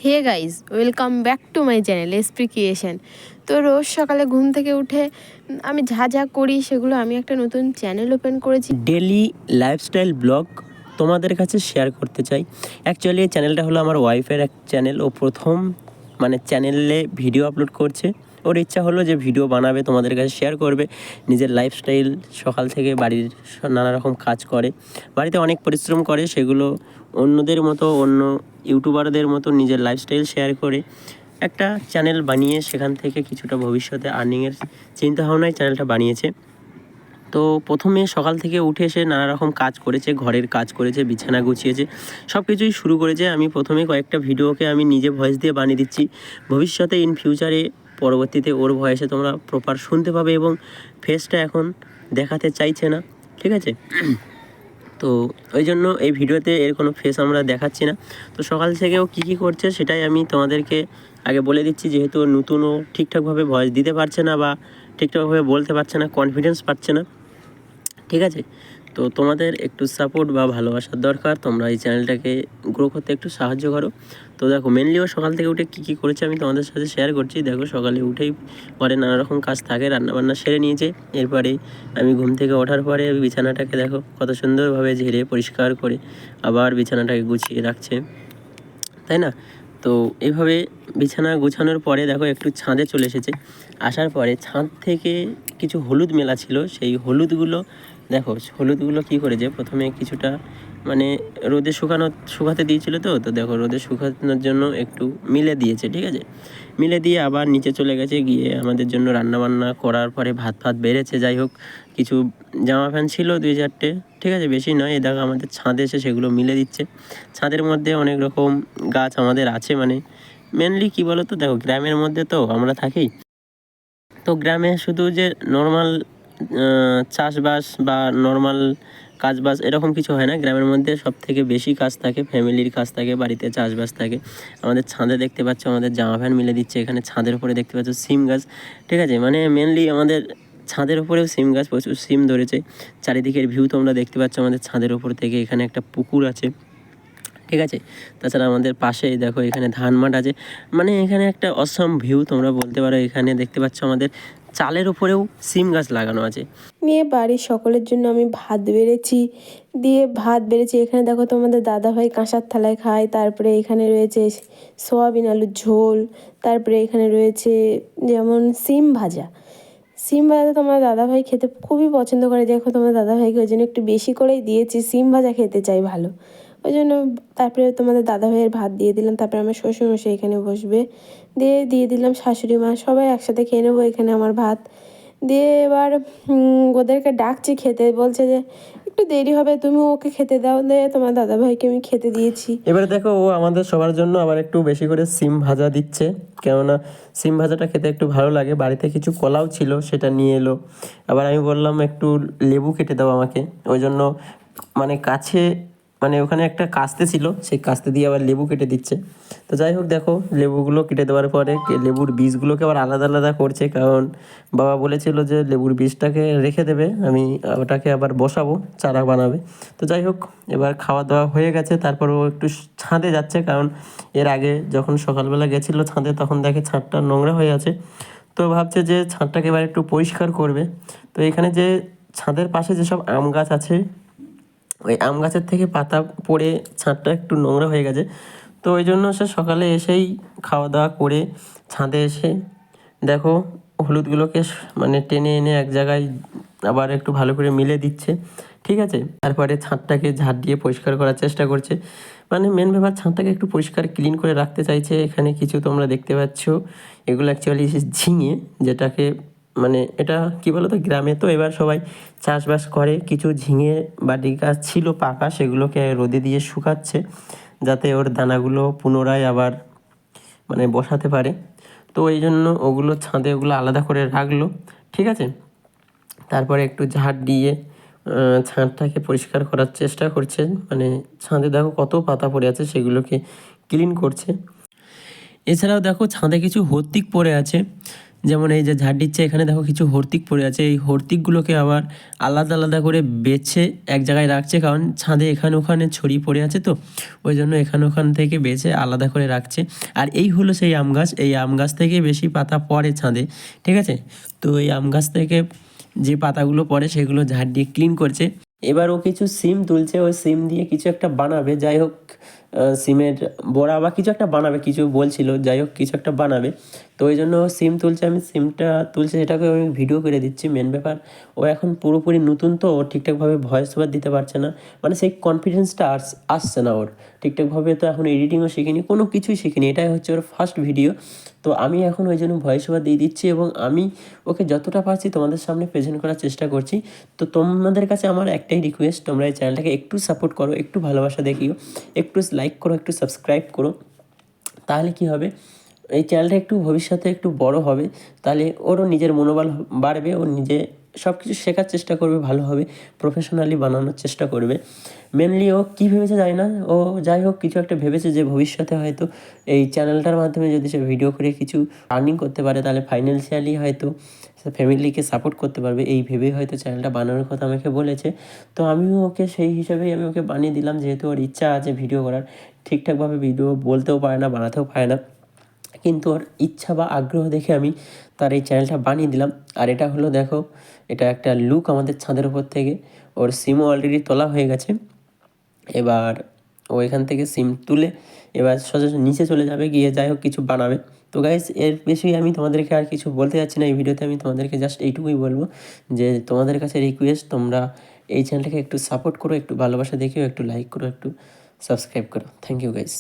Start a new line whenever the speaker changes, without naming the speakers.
Hey guys, welcome back to my channel SP creation. তো রোজ সকালে ঘুম থেকে উঠে আমি যা যা করি সেগুলো আমি একটা নতুন চ্যানেল ওপেন করেছি,
ডেলি লাইফস্টাইল ব্লগ তোমাদের কাছে শেয়ার করতে চাই। অ্যাকচুয়ালি এই চ্যানেলটা হলো আমার ওয়াইফের এক চ্যানেল। ও প্রথম চ্যানেলে ভিডিও আপলোড করছে। ওর ইচ্ছা হলো যে ভিডিও বানাবে, তোমাদের কাছে শেয়ার করবে নিজের লাইফস্টাইল। সকাল থেকে বাড়ির নানা রকম কাজ করে, বাড়িতে অনেক পরিশ্রম করে, সেগুলো অন্যদের মতো অন্য ইউটিউবারদের মতো নিজের লাইফস্টাইল শেয়ার করে একটা চ্যানেল বানিয়ে সেখান থেকে কিছুটা ভবিষ্যতে আর্নিংয়ের চিন্তাভাবনায় চ্যানেলটা বানিয়েছে। তো প্রথমে সকাল থেকে উঠে এসে নানা রকম কাজ করেছে, ঘরের কাজ করেছে, বিছানা গুছিয়েছে, সব কিছুই শুরু করেছে। আমি প্রথমে কয়েকটা ভিডিওকে আমি নিজে ভয়েস দিয়ে বানিয়ে দিচ্ছি। ভবিষ্যতে ইন ফিউচারে পরবর্তীতে ওর ভয়েসে তোমরা প্রপার শুনতে পাবে, এবং ফেসটা এখন দেখাতে চাইছে না, ঠিক আছে? তো ওই জন্য এই ভিডিওতে এর কোনো ফেস আমরা দেখাচ্ছি না। তো সকাল থেকেও কী কী করছে সেটাই আমি তোমাদেরকে আগে বলে দিচ্ছি, যেহেতু নতুনও ঠিকঠাকভাবে ভয়েস দিতে পারছে না বা ঠিকঠাকভাবে বলতে পারছে না, কনফিডেন্স পাচ্ছে না, ঠিক আছে? তো তোমাদের একটু সাপোর্ট বা ভালোবাসার দরকার। তোমরা এই চ্যানেলটাকে গ্রো করতে একটু সাহায্য করো। তো দেখো, মেনলি ও সকাল থেকে উঠে কী কী করেছে আমি তোমাদের সাথে শেয়ার করছি। দেখো, সকালে উঠেই পরে নানা রকম কাজ থাকে, রান্নাবান্না সেরে নিয়েছে। এরপরে আমি ঘুম থেকে ওঠার পরে বিছানাটাকে দেখো কত সুন্দরভাবে ঝেড়ে পরিষ্কার করে আবার বিছানাটাকে গুছিয়ে রাখছে, তাই না? তো এইভাবে বিছানা গুছানোর পরে দেখো একটু ছাদে চলে এসেছে। আসার পরে ছাদ থেকে কিছু হলুদ মেলা ছিল, সেই হলুদগুলো দেখো, হলুদগুলো কী করেছে, প্রথমে কিছুটা রোদে শুকাতে দিয়েছিল। তো দেখো, রোদে শুকানোর জন্য একটু মিলে দিয়েছে, ঠিক আছে? মিলে দিয়ে আবার নিচে চলে গেছে, গিয়ে আমাদের জন্য রান্নাবান্না করার পরে ভাত বেড়েছে। যাই হোক, কিছু জামা প্যান্ট ছিল 2-4টে, ঠিক আছে, বেশি নয়। এই দেখো আমাদের ছাদে এসে সেগুলো মিলে দিচ্ছে। ছাদের মধ্যে অনেক রকম গাছ আমাদের আছে, মেনলি কী বলো তো, দেখো গ্রামের মধ্যে তো আমরা থাকি। তো গ্রামে শুধু যে নর্মাল চাষবাস বা নর্মাল কাজবাজ এরকম কিছু হয় না। গ্রামের মধ্যে সব থেকে বেশি কাজ থাকে, ফ্যামিলির কাজ থাকে, বাড়িতে চাষবাস থাকে। আমাদের ছাদে দেখতে পাচ্ছ আমাদের জামা প্যান্ট মিলে দিচ্ছে। এখানে ছাদের উপরে দেখতে পাচ্ছ সিম গাছ, ঠিক আছে? মেনলি আমাদের ছাদের উপরেও সিম গাছ, প্রচুর সিম ধরেছে। চারিদিকের ভিউ তোমরা দেখতে পাচ্ছ আমাদের ছাদের উপর থেকে। এখানে একটা পুকুর আছে, ঠিক আছে? তাছাড়া আমাদের পাশেই দেখো এখানে ধান মাঠ আছে। এখানে একটা অসম ভিউ তোমরা বলতে পারো। এখানে দেখতে পাচ্ছ আমাদের চালের উপরেও সিম গাছ লাগানো আছে।
নিয়ে বাড়ির সকলের জন্য আমি ভাত বেড়েছি। এখানে দেখো তোমাদের দাদাভাই কাঁসার থালায় খায়। তারপরে এখানে রয়েছে সোয়াবিন আলুর ঝোল। তারপরে এখানে রয়েছে যেমন সিম ভাজা তোমার দাদাভাই খেতে খুবই পছন্দ করে। দেখো তোমার দাদাভাইকে ওই জন্য একটু বেশি করেই দিয়েছি, সিম ভাজা খেতে চাই ভালো, ওই জন্য। তারপরে তোমাদের দাদাভাইয়ের ভাত দিয়ে দিলাম। তারপরে আমার শ্বশুরমশাই এখানে বসবে, দিয়ে দিলাম শাশুড়ি মা, সবাই একসাথে খেয়ে নেবো এখানে আমার ভাত দিয়ে। এবার ওদেরকে ডাকছি খেতে, বলছে যে একটু দেরি হবে, তুমি ওকে খেতে দাও। দিয়ে তোমার দাদাভাইকে আমি খেতে দিয়েছি।
এবারে দেখো, ও আমাদের সবার জন্য আবার একটু বেশি করে সিম ভাজা দিচ্ছে, কেননা সিম ভাজাটা খেতে একটু ভালো লাগে। বাড়িতে কিছু কলাও ছিল, সেটা নিয়ে এলো। আবার আমি বললাম একটু লেবু কেটে দাও আমাকে, ওই জন্য কাছে ওখানে একটা কাস্তে ছিল, সেই কাস্তে দিয়ে আবার লেবু কেটে দিচ্ছে। তো যাই হোক, দেখো লেবুগুলো কেটে দেওয়ার পরে লেবুর বীজগুলোকে আবার আলাদা আলাদা করছে, কারণ বাবা বলেছিল যে লেবুর বীজটাকে রেখে দেবে, আমি ওটাকে আবার বসাবো, চারা বানাবে। তো যাই হোক, এবার খাওয়া দাওয়া হয়ে গেছে। তারপর ও একটু ছাদে যাচ্ছে, কারণ এর আগে যখন সকালবেলা গেছিলো ছাদে, তখন দেখে ছাদটা নোংরা হয়ে আছে। তো ভাবছে যে ছাদটাকে এবার একটু পরিষ্কার করবে। তো এখানে যে ছাদের পাশে যেসব আম গাছ আছে, ওই আম গাছের থেকে পাতা পড়ে ছাদটা একটু নোংরা হয়ে গেছে। তো ওই জন্য সে সকালে এসেই খাওয়া দাওয়া করে ছাদে এসে দেখো হলুদগুলোকে টেনে এনে এক জায়গায় আবার একটু ভালো করে মিলে দিচ্ছে, ঠিক আছে? তারপরে ছাদটাকে ঝাড় দিয়ে পরিষ্কার করার চেষ্টা করছে। মেন ব্যাপার, ছাদটাকে একটু পরিষ্কার ক্লিন করে রাখতে চাইছে। এখানে কিছু তোমরা দেখতে পাচ্ছ, এগুলো অ্যাকচুয়ালি ঝিঙে, যেটাকে এটা কী বলো তো, গ্রামে তো এবার সবাই চাষবাস করে। কিছু ঝিঙে বাড়ি গাছ ছিল পাকা, সেগুলোকে রোদে দিয়ে শুকাচ্ছে, যাতে ওর দানাগুলো পুনরায় আবার বসাতে পারে। তো এই জন্য ওগুলো ছাদে ওগুলো আলাদা করে রাখলো, ঠিক আছে? তারপরে একটু ঝাড় দিয়ে ছাদটাকে পরিষ্কার করার চেষ্টা করছে। ছাদে দেখো কত পাতা পড়ে আছে, সেগুলোকে ক্লিন করছে। এছাড়াও দেখো ছাদে কিছু হর্তিক পড়ে আছে, যেমন এই যে ঝাড় দিচ্ছে, এখানে দেখো কিছু হর্তিক পড়ে আছে, এই হর্তিকগুলোকে আবার আলাদা আলাদা করে বেছে এক জায়গায় রাখছে, কারণ ছাদে এখানে ওখানে ছড়িয়ে পড়ে আছে, তো ওই জন্য এখানে ওখান থেকে বেছে আলাদা করে রাখছে। আর এই হলো সেই আম গাছ, এই আম গাছ থেকে বেশি পাতা পড়ে ছাদে, ঠিক আছে। তো এই আম গাছ থেকে যে পাতাগুলো পড়ে সেগুলো ঝাড় দিয়ে ক্লিন করছে। এবার ও কিছু সিম তুলছে, ওই সিম দিয়ে কিছু একটা বানাবে, যাই হোক সিমের বড়া বা কিছু একটা বানাবে, কিছু বলছিল, যাই হোক কিছু একটা বানাবে। তো ওই জন্য সিম তুলছে, আমি সিমটা তুলছে সেটাকে আমি ভিডিও করে দিচ্ছি। মেন ব্যাপার ও এখন পুরোপুরি নতুন, তো ও ঠিকঠাকভাবে ভয়েস ওভার দিতে পারছে না, মানে সেই কনফিডেন্সটা আসছে না ওর ঠিকঠাকভাবে। তো এখন এডিটিংও শিখিনি, কোনো কিছুই শিখিনি, এটাই হচ্ছে ওর ফার্স্ট ভিডিও। তো আমি এখন ওই জন্য ভয়েস ওভার দিয়ে দিচ্ছি এবং আমি ওকে যতটা পারছি তোমাদের সামনে প্রেজেন্ট করার চেষ্টা করছি। তো তোমাদের কাছে আমার একটাই রিকোয়েস্ট, তোমরা এই চ্যানেলটাকে একটু সাপোর্ট করো, একটু ভালোবাসা দেখিও, একটু লাইক করো, একটু সাবস্ক্রাইব করো। তাহলে কি হবে, এই চ্যানেলটা একটু ভবিষ্যতে একটু বড় হবে, তাহলে ওরও নিজের মনোবল বাড়বে, ও নিজে সব কিছু শেখার চেষ্টা করবে, ভালোভাবে প্রফেশনালি বানানোর চেষ্টা করবে। মেনলি ও কী ভেবেছে জানি না, ও যাই হোক কিছু একটা ভেবেছে যে ভবিষ্যতে হয়তো এই চ্যানেলটার মাধ্যমে যদি সে ভিডিও করে কিছু আর্নিং করতে পারে, তাহলে ফাইন্যান্সিয়ালি হয়তো সে ফ্যামিলিকে সাপোর্ট করতে পারবে, এই ভেবেই হয়তো চ্যানেলটা বানানোর কথা আমাকে বলেছে। তো আমিও ওকে সেই হিসাবেই আমি ওকে বানিয়ে দিলাম, যেহেতু ওর ইচ্ছা আছে ভিডিও করার। ঠিকঠাকভাবে ভিডিও বলতেও পারে না, বানাতেও পারে না, কিন্তু ওর ইচ্ছা বা আগ্রহ দেখে আমি তার এই চ্যানেলটা বানিয়ে দিলাম। আর এটা হলো দেখো, এটা একটা লুক আমাদের ছাদের উপর থেকে। ওর সিমও অলরেডি তোলা হয়ে গেছে। এবার ও এখান থেকে সিম তুলে এবার সোজা নিচে চলে যাবে, গিয়ে যাই হোক কিছু বানাবে। তো গাইস, এর বেশি আমি তোমাদেরকে আর কিছু বলতে যাচ্ছি না এই ভিডিওতে। আমি তোমাদেরকে জাস্ট এইটুকুই বলবো যে তোমাদের কাছে রিকোয়েস্ট, তোমরা এই চ্যানেলটাকে একটু সাপোর্ট করো, একটু ভালোবাসা দেখিও, একটু লাইক করো, একটু সাবস্ক্রাইব করো। Thank you guys.